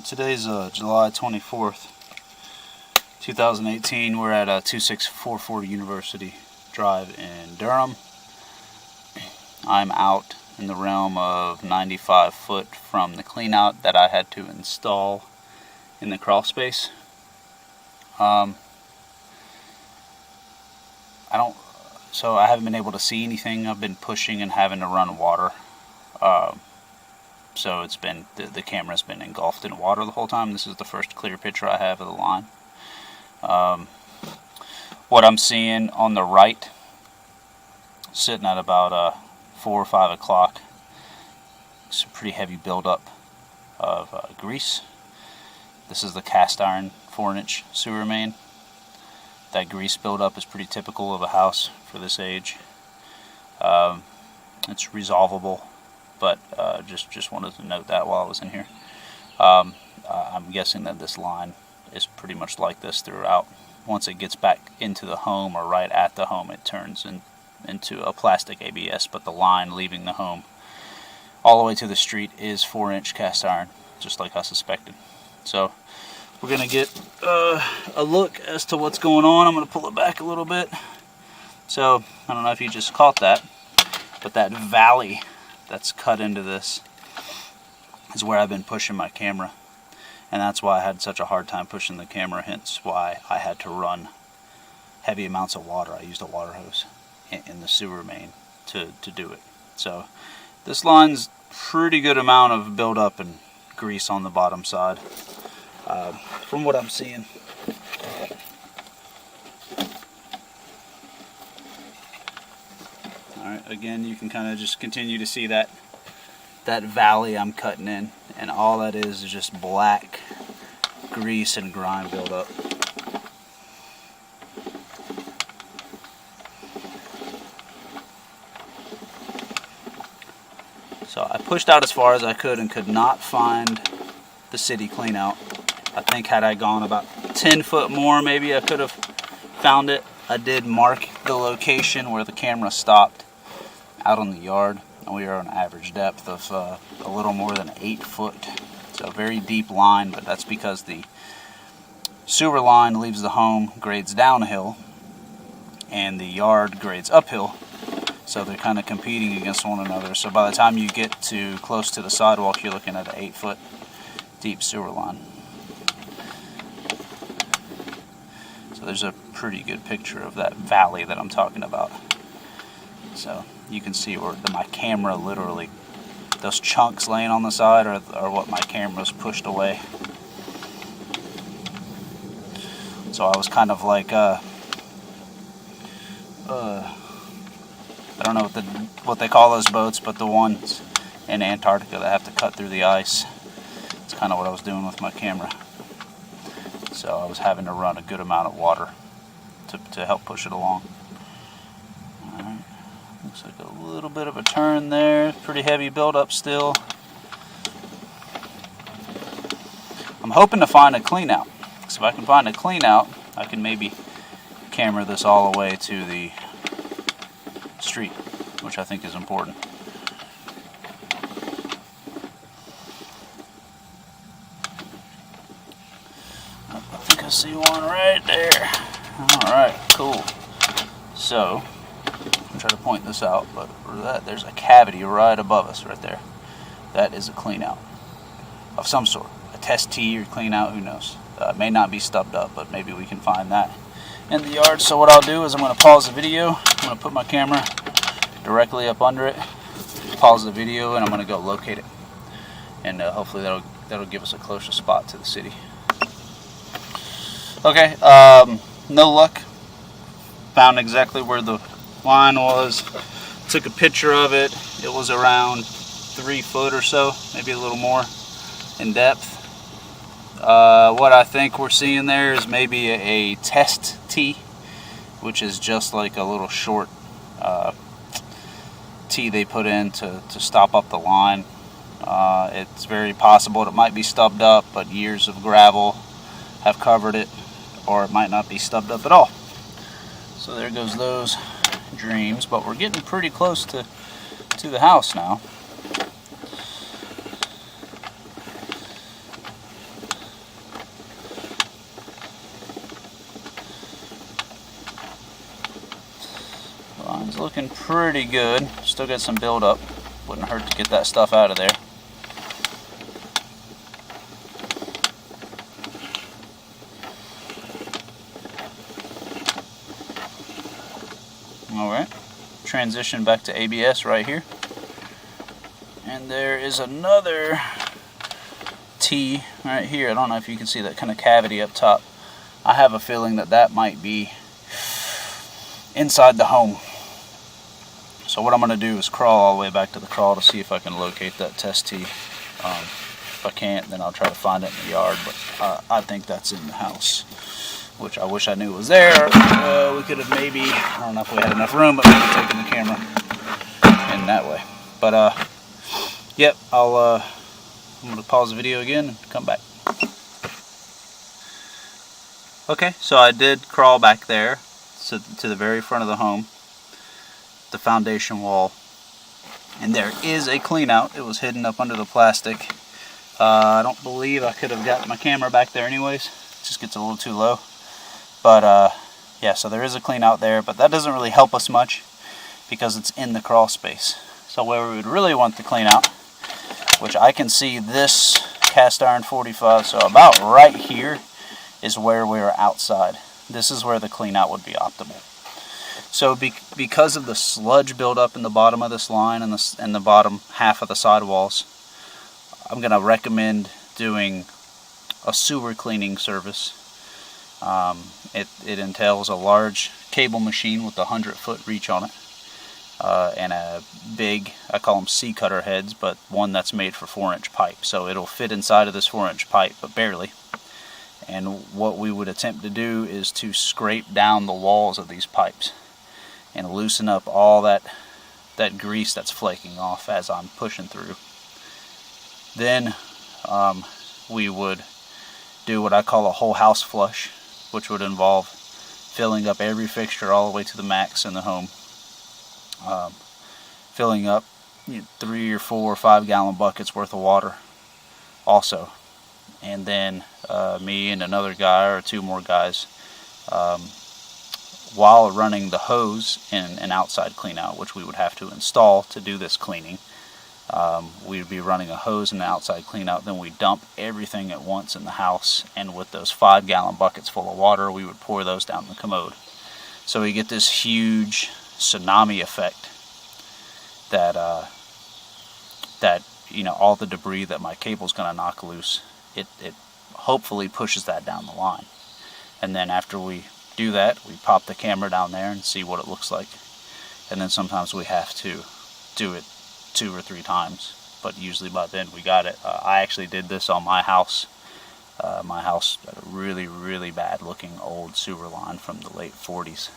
Today's July 24th, 2018. We're at 26440 University Drive in Durham. I'm out in the realm of 95 foot from the cleanout that I had to install in the crawl space. I haven't been able to see anything. I've been pushing and having to run water. So it's been, the camera's been engulfed in water the whole time. This is the first clear picture I have of the line. What I'm seeing on the right, sitting at about 4 or 5 o'clock, it's a pretty heavy buildup of grease. This is the cast iron 4-inch sewer main. That grease buildup is pretty typical of a house for this age. It's resolvable, but just wanted to note that while I was in here. I'm guessing that this line is pretty much like this throughout. Once it gets back into the home or right at the home, it turns into a plastic ABS, but the line leaving the home all the way to the street is 4-inch cast iron, just like I suspected. So we're going to get a look as to what's going on. I'm going to pull it back a little bit. So I don't know if you just caught that, but that valley that's cut into this is where I've been pushing my camera, and that's why I had such a hard time pushing the camera, hence why I had to run heavy amounts of water. I used a water hose in the sewer main to do it. So this line's pretty good amount of buildup and grease on the bottom side, from what I'm seeing. Alright, again, you can kind of just continue to see that valley I'm cutting in, and all that is just black grease and grime buildup. So I pushed out as far as I could and could not find the city cleanout. I think had I gone about 10 foot more, maybe I could have found it. I did mark the location where the camera stopped out on the yard, and we are on an average depth of a little more than 8 foot. So a very deep line, but that's because the sewer line leaves the home, grades downhill, and the yard grades uphill. So they're kind of competing against one another. So by the time you get to close to the sidewalk, you're looking at an 8 foot deep sewer line. So there's a pretty good picture of that valley that I'm talking about. So you can see where my camera literally, those chunks laying on the side are what my camera's pushed away. So I was kind of like, I don't know what they call those boats, but the ones in Antarctica that have to cut through the ice. It's kind of what I was doing with my camera. So I was having to run a good amount of water to help push it along. Alright, looks like a little bit of a turn there. Pretty heavy buildup still. I'm hoping to find a clean out. So if I can find a clean out, I can maybe camera this all the way to the street, which I think is important. I think I see one right there. Alright, cool. So, I'll try to point this out, but for that, there's a cavity right above us right there. That is a clean out of some sort. A test tee or clean out, who knows. It may not be stubbed up, but maybe we can find that in the yard. So what I'll do is I'm going to pause the video. I'm going to put my camera directly up under it, pause the video, and I'm going to go locate it. And hopefully that'll give us a closer spot to the city. Okay, no luck. Found exactly where the line was. Took a picture of it. It was around 3 foot or so, maybe a little more in depth. What I think we're seeing there is maybe a test tee, which is just like a little short tee they put in to stop up the line. It's very possible it might be stubbed up, but years of gravel have covered it, or it might not be stubbed up at all. So there goes those dreams, but we're getting pretty close to the house now. Line's looking pretty good. Still got some buildup. Wouldn't hurt to get that stuff out of there. Alright, transition back to ABS right here. And there is another T right here. I don't know if you can see that kind of cavity up top. I have a feeling that that might be inside the home. So what I'm going to do is crawl all the way back to the crawl to see if I can locate that test T. If I can't, then I'll try to find it in the yard, but I think that's in the house, which I wish I knew was there. We could have maybe, I don't know if we had enough room, but we could have taken the camera in that way. But yep, I'm going to pause the video again and come back. Okay, so I did crawl back there to the very front of the home, the foundation wall, and there is a clean out. It was hidden up under the plastic. I don't believe I could have gotten my camera back there anyways. It just gets a little too low. But yeah, so there is a clean out there, but that doesn't really help us much because it's in the crawl space. So where we would really want the clean out, which I can see this cast iron 45, so about right here is where we are outside. This is where the clean out would be optimal. So because of the sludge buildup in the bottom of this line and the bottom half of the sidewalls, I'm going to recommend doing a sewer cleaning service. It entails a large cable machine with a 100-foot reach on it, and a big, I call them C-cutter heads, but one that's made for 4-inch pipe. So it'll fit inside of this 4-inch pipe, but barely. And what we would attempt to do is to scrape down the walls of these pipes and loosen up all that grease that's flaking off as I'm pushing through. Then we would do what I call a whole house flush, which would involve filling up every fixture all the way to the max in the home. Filling up 3 or 4 or 5 gallon buckets worth of water also. And then me and another guy or 2 more guys, while running the hose in an outside clean out, which we would have to install to do this cleaning, we would be running a hose in the outside clean out. Then we dump everything at once in the house, and with those 5 gallon buckets full of water, we would pour those down the commode. So we get this huge tsunami effect that all the debris that my cable's going to knock loose, it hopefully pushes that down the line. And then after we do that, we pop the camera down there and see what it looks like. And then sometimes we have to do it 2 or 3 times, but usually by then we got it. I actually did this on my house. My house had a really, really bad looking old sewer line from the late 40s.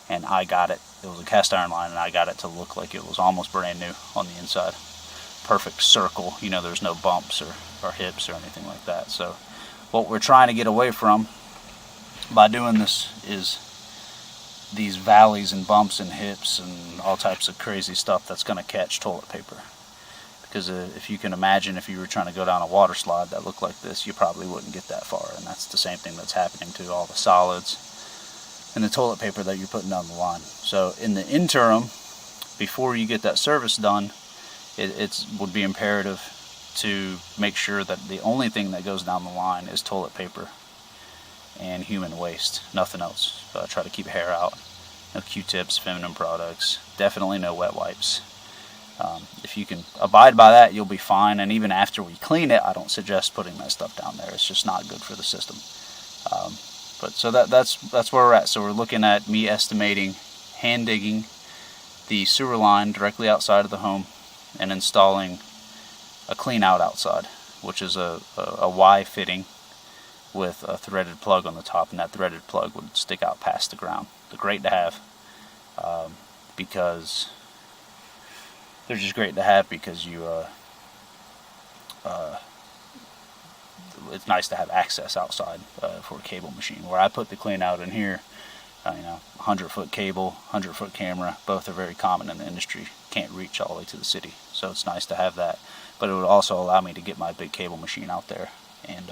And I got it. It was a cast iron line, and I got it to look like it was almost brand new on the inside. Perfect circle. There's no bumps or hips or anything like that. So what we're trying to get away from by doing this is these valleys and bumps and hips and all types of crazy stuff that's going to catch toilet paper. Because if you can imagine, if you were trying to go down a water slide that looked like this, you probably wouldn't get that far. And that's the same thing that's happening to all the solids and the toilet paper that you're putting down the line. So in the interim, before you get that service done, it would be imperative to make sure that the only thing that goes down the line is toilet paper and human waste, nothing else. Try to keep hair out, no Q-tips, feminine products, definitely no wet wipes. If you can abide by that, you'll be fine. And even after we clean it, I don't suggest putting that stuff down there. It's just not good for the system. But so that's where we're at. So we're looking at me estimating hand digging the sewer line directly outside of the home and installing a clean out outside, which is a Y fitting with a threaded plug on the top, and that threaded plug would stick out past the ground. They're great to have because they're just great to have because it's nice to have access outside for a cable machine. Where I put the clean out in here, 100-foot cable, 100-foot camera, both are very common in the industry. Can't reach all the way to the city, so it's nice to have that. But it would also allow me to get my big cable machine out there and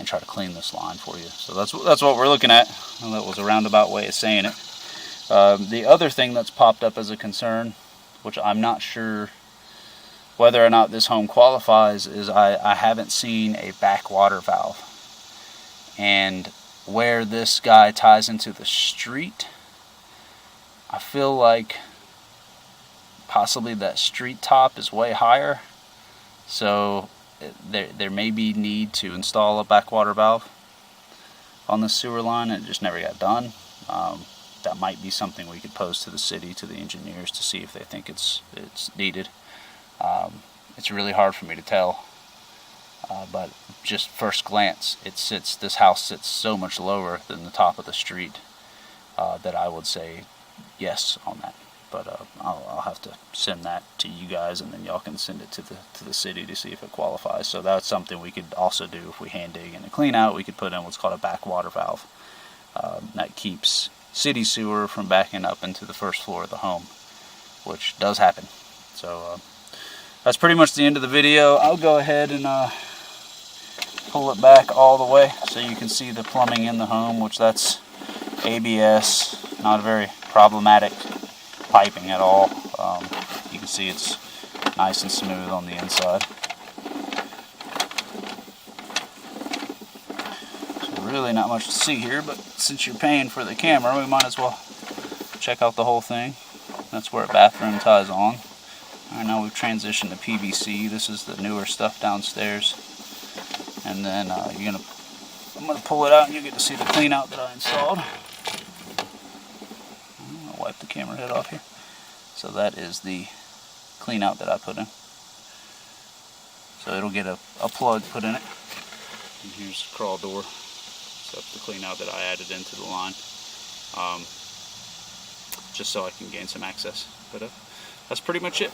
try to clean this line for you. So that's what we're looking at. Well, that was a roundabout way of saying it. The other thing that's popped up as a concern, which I'm not sure whether or not this home qualifies, is I haven't seen a backwater valve. And where this guy ties into the street, I feel like possibly that street top is way higher. So there may be need to install a backwater valve on the sewer line, and it just never got done. That might be something we could pose to the city, to the engineers, to see if they think it's needed. It's really hard for me to tell, but just first glance, this house sits so much lower than the top of the street that I would say yes on that. But I'll have to send that to you guys, and then y'all can send it to the city to see if it qualifies. So that's something we could also do if we hand dig and a clean out. We could put in what's called a backwater valve. That keeps city sewer from backing up into the first floor of the home, which does happen. So that's pretty much the end of the video. I'll go ahead and pull it back all the way so you can see the plumbing in the home, which that's ABS, not a very problematic piping at all. You can see it's nice and smooth on the inside. So really not much to see here, but since you're paying for the camera, we might as well check out the whole thing. That's where a bathroom ties on. Alright, now we've transitioned to PVC. This is the newer stuff downstairs. And then I'm gonna pull it out and you get to see the clean out that I installed. I'll wipe the camera head off here. So that is the clean out that I put in. So it'll get a plug put in it. And here's the crawl door. So that's the clean out that I added into the line. Just so I can gain some access. But that's pretty much it.